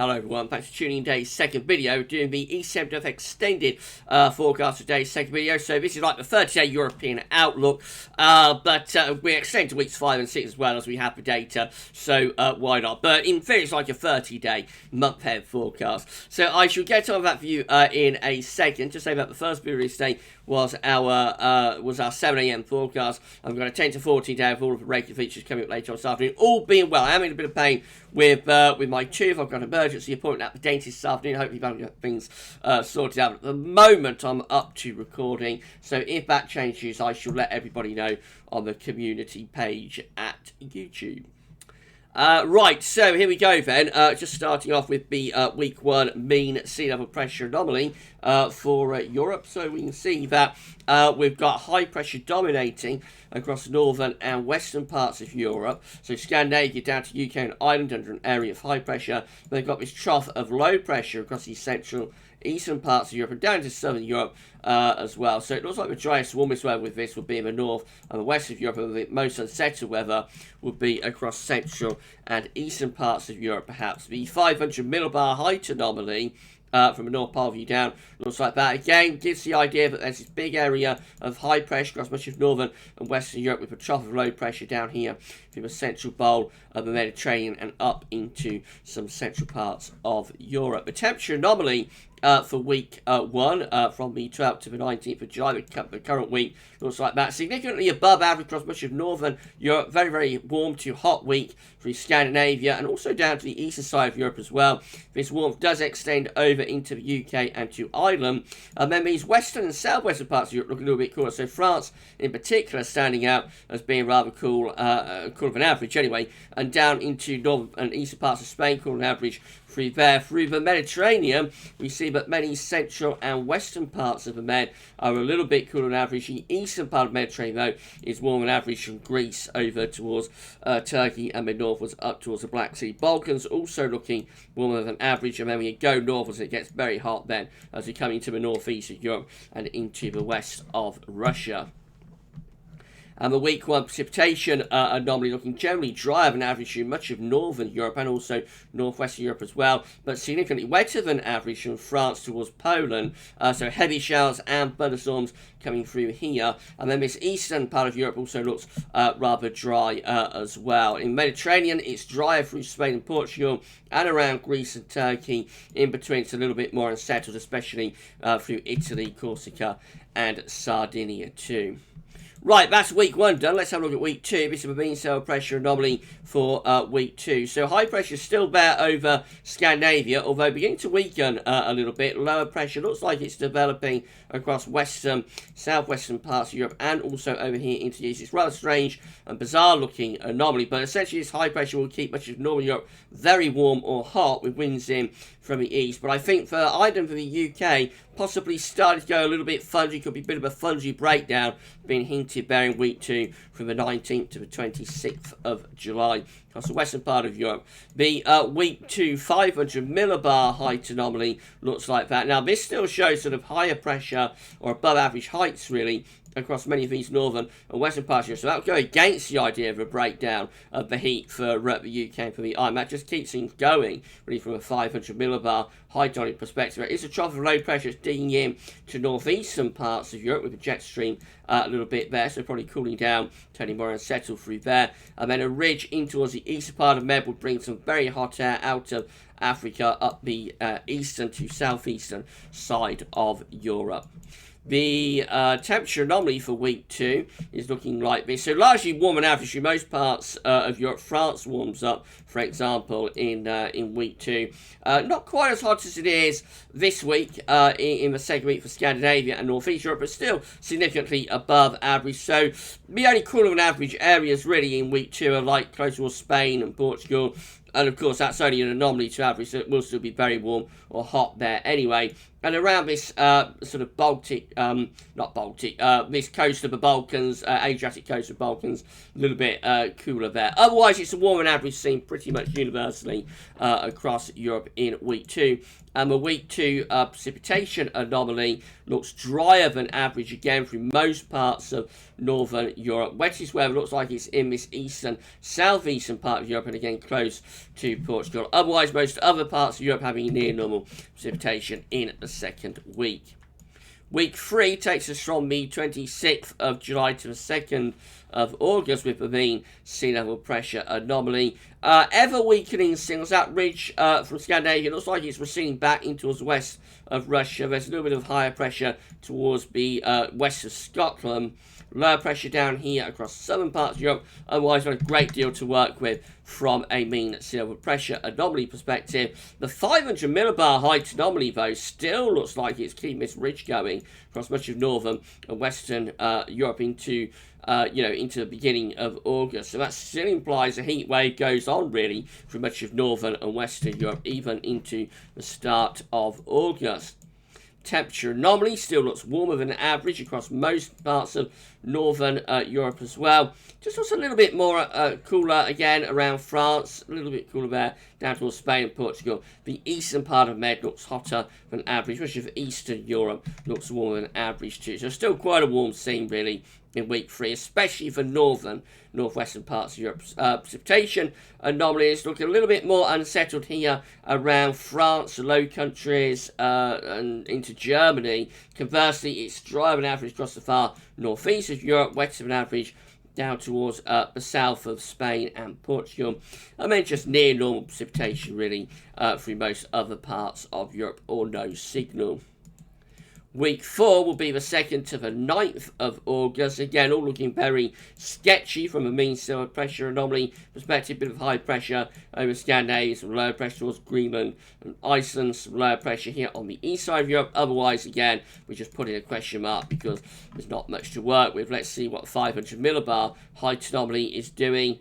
Hello everyone, thanks for tuning in today's second video, doing the E7 extended forecast for today's second video. So this is like the 30-day European outlook, but we're extending to weeks 5 and 6 as well as we have the data, so why not? But in theory it's like a 30-day month-ahead forecast. So I shall get on that view in a second. Just say that the first video today was our 7 AM forecast. I've got a 10 to 14 day of all of the regular features coming up later on this afternoon. All being well, I am in a bit of pain with my tooth. I've got an emergency appointment at the dentist this afternoon. Hopefully I'll get things sorted out. At the moment, I'm up to recording. So if that changes, I shall let everybody know on the community page at YouTube. Right, so here we go then, just starting off with the week 1 mean sea level pressure anomaly for Europe. So we can see that we've got high pressure dominating across northern and western parts of Europe. So Scandinavia down to UK and Ireland under an area of high pressure. They've got this trough of low pressure across the central eastern parts of Europe and down to southern Europe as well. So it looks like the driest, warmest weather with this will be in the north and the west of Europe, and the most unsettled weather will be across central and eastern parts of Europe perhaps. The 500 millibar height anomaly from the North Pole view down looks like that. Again, gives the idea that there's this big area of high pressure across much of northern and western Europe with a trough of low pressure down here through the central bowl of the Mediterranean and up into some central parts of Europe. The temperature anomaly for week 1 from the 12th to the 19th of July, the current week, looks like that. Significantly above average across much of northern Europe. Very, very warm to hot week for Scandinavia and also down to the eastern side of Europe as well. This warmth does extend over into the UK and to Ireland. And then these western and southwestern parts of Europe look a little bit cooler. So France in particular standing out as being rather cool, cooler than average anyway. And down into northern and eastern parts of Spain, cooler than average. Through the Mediterranean, we see that many central and western parts of the Med are a little bit cooler than average. The eastern part of the Mediterranean, though, is warmer than average from Greece over towards Turkey and the northwards up towards the Black Sea. Balkans also looking warmer than average, and then we go northwards, it gets very hot then as we come into the northeast of Europe and into the west of Russia. And the week 1 precipitation anomaly looking generally drier than average in much of northern Europe and also northwestern Europe as well, but significantly wetter than average from France towards Poland. So heavy showers and thunderstorms coming through here. And then this eastern part of Europe also looks rather dry as well. In the Mediterranean, it's drier through Spain and Portugal and around Greece and Turkey. In between, it's a little bit more unsettled, especially through Italy, Corsica and Sardinia too. Right, that's week 1 done. Let's have a look at week 2. This is the mean sea level pressure anomaly for week 2. So high pressure is still there over Scandinavia, although beginning to weaken a little bit. Lower pressure looks like it's developing across western, southwestern parts of Europe and also over here into the east. It's rather strange and bizarre looking anomaly, but essentially this high pressure will keep much of northern Europe very warm or hot with winds in from the east. But I think for Ireland, for the UK, possibly starting to go a little bit fungy, could be a bit of a fungy breakdown being hinted there in week 2 from the 19th to the 26th of July across the western part of Europe. The week 2 500 millibar height anomaly looks like that. Now this still shows sort of higher pressure or above average heights really across many of these northern and western parts of Europe. So that would go against the idea of a breakdown of the heat for the UK and for the Ireland. That just keeps things going, really, from a 500 millibar height anomaly perspective. It is a trough of low pressure. It's digging in to northeastern parts of Europe with a jet stream a little bit there, so probably cooling down, turning more unsettled through there. And then a ridge in towards the eastern part of Med will bring some very hot air out of Africa up the eastern to southeastern side of Europe. The temperature anomaly for week 2 is looking like this. So largely warm and average in most parts of Europe. France warms up, for example, in week 2. Not quite as hot as it is this week in the second week for Scandinavia and Northeast Europe, but still significantly above average. So the only cooler than average areas really in week 2 are like close towards Spain and Portugal. And of course, that's only an anomaly to average, so it will still be very warm or hot there anyway. And around this sort of Baltic, not Baltic, this coast of the Balkans, Adriatic coast of the Balkans, a little bit cooler there. Otherwise, it's a warmer than average seen pretty much universally across Europe in week 2. The week 2 precipitation anomaly looks drier than average again through most parts of northern Europe. Wettest weather looks like it's in this eastern, southeastern part of Europe, and again close to Portugal. Otherwise, most other parts of Europe having near normal precipitation in the second week. Week 3 takes us from the 26th of July to the 2nd of August with the mean sea level pressure anomaly. Ever weakening signals. That ridge from Scandinavia looks like it's receding back into the west of Russia. There's a little bit of higher pressure towards the west of Scotland. Lower pressure down here across southern parts of Europe. Otherwise, we've got a great deal to work with from a mean sea level pressure anomaly perspective. The 500 millibar height anomaly, though, still looks like it's keeping this ridge going across much of northern and western Europe into the beginning of August. So that still implies a heat wave goes on really for much of northern and western Europe, even into the start of August. Temperature anomaly still looks warmer than average across most parts of northern Europe as well. Just looks a little bit more cooler again around France, a little bit cooler there down towards Spain and Portugal. The eastern part of Med looks hotter than average, much of eastern Europe looks warmer than average too. So still quite a warm scene really in week 3, especially for northwestern parts of Europe. Precipitation anomalies looking a little bit more unsettled here around France, the Low Countries, and into Germany. Conversely, it's drier than average across the far northeast of Europe, wetter than average down towards the south of Spain and Portugal. And then just near normal precipitation really through most other parts of Europe, or no signal. Week 4 will be the 2nd to the 9th of August. Again, all looking very sketchy from a mean sea level pressure anomaly perspective. Bit of high pressure over Scandinavia, some lower pressure towards Greenland and Iceland, some lower pressure here on the east side of Europe. Otherwise, again, we're just putting a question mark because there's not much to work with. Let's see what 500 millibar height anomaly is doing.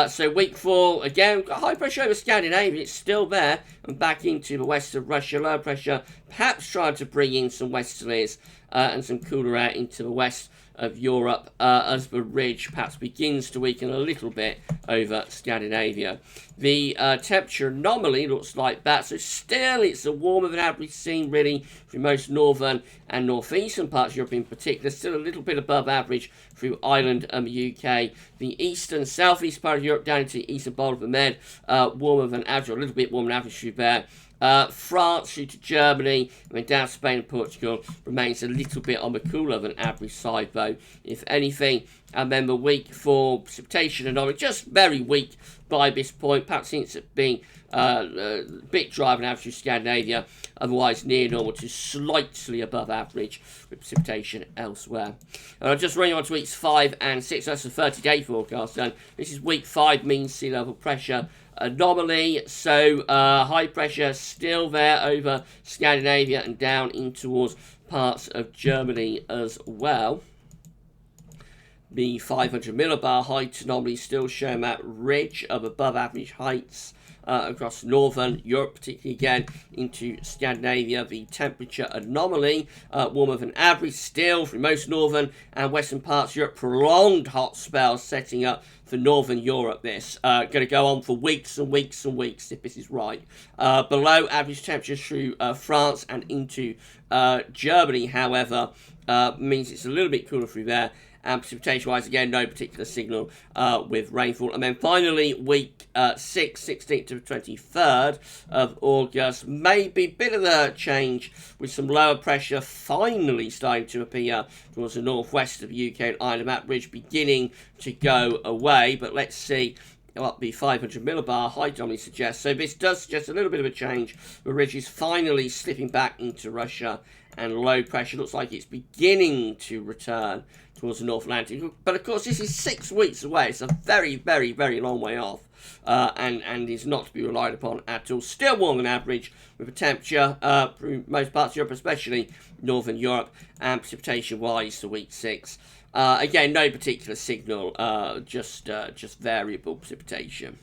So week 4, again, got high pressure over Scandinavia, it's still there, and back into the west of Russia, low pressure, perhaps trying to bring in some westerlies and some cooler air into the west of Europe as the ridge perhaps begins to weaken a little bit over Scandinavia. The temperature anomaly looks like that, so still it's a warmer than average scene really for most northern and northeastern parts of Europe in particular, still a little bit above average through Ireland and the UK. The eastern southeast part of Europe down into the eastern bowl of the Med, warmer than average, or a little bit warmer than average through there. France through to Germany, and then down Spain and Portugal remains a little bit on the cooler than average side though, if anything. And then the week 4 precipitation anomaly, just very weak by this point, perhaps since it being a bit drier than average through Scandinavia, otherwise near normal to slightly above average with precipitation elsewhere. And I'll just run you on to weeks 5 and 6, that's the 30-day forecast then. This is week 5 mean sea level pressure anomaly, so high pressure still there over Scandinavia and down in towards parts of Germany as well. The 500 millibar height anomaly still showing that ridge of above average heights across northern Europe, particularly again into Scandinavia. The temperature anomaly, warmer than average still for most northern and western parts of Europe. Prolonged hot spells setting up for northern Europe. This going to go on for weeks and weeks and weeks if this is right. Below average temperatures through France and into Germany, however, means it's a little bit cooler through there. And precipitation-wise, again, no particular signal with rainfall. And then finally, week 6, 16th to 23rd of August, maybe a bit of a change with some lower pressure finally starting to appear towards the northwest of the UK and Ireland. That ridge beginning to go away, but let's see what the 500 millibar height anomaly suggests. So this does suggest a little bit of a change. The ridge is finally slipping back into Russia, and low pressure looks like it's beginning to return towards the North Atlantic. But of course, this is 6 weeks away. It's a very, very, very long way off, and is not to be relied upon at all. Still warmer than average with a temperature through most parts of Europe, especially Northern Europe, and precipitation-wise for week 6. Again, no particular signal, just variable precipitation.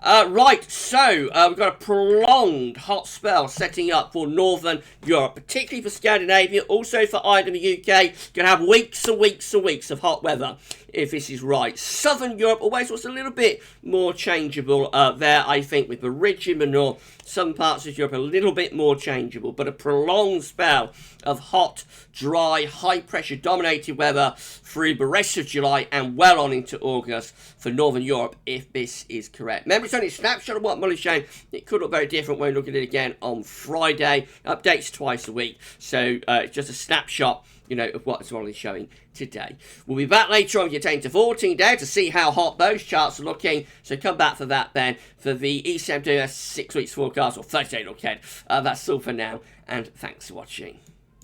Right, so we've got a prolonged hot spell setting up for Northern Europe, particularly for Scandinavia, also for Ireland and the UK. Going to have weeks and weeks and weeks of hot weather, if this is right. Southern Europe always was a little bit more changeable there, I think, with the ridge in the north. Some parts of Europe a little bit more changeable, but a prolonged spell of hot, dry, high-pressure dominated weather through the rest of July and well on into August for Northern Europe, if this is correct. Remember, it's only a snapshot of what Molly's showing. It could look very different when we look at it again on Friday. Updates twice a week, so it's just a snapshot, you know, of what Molly's showing today. We'll be back later on with your 10 to 14 day to see how hot those charts are looking. So come back for that then, for the ECMWS 6 weeks forecast, or 30-day look ahead. That's all for now, and thanks for watching.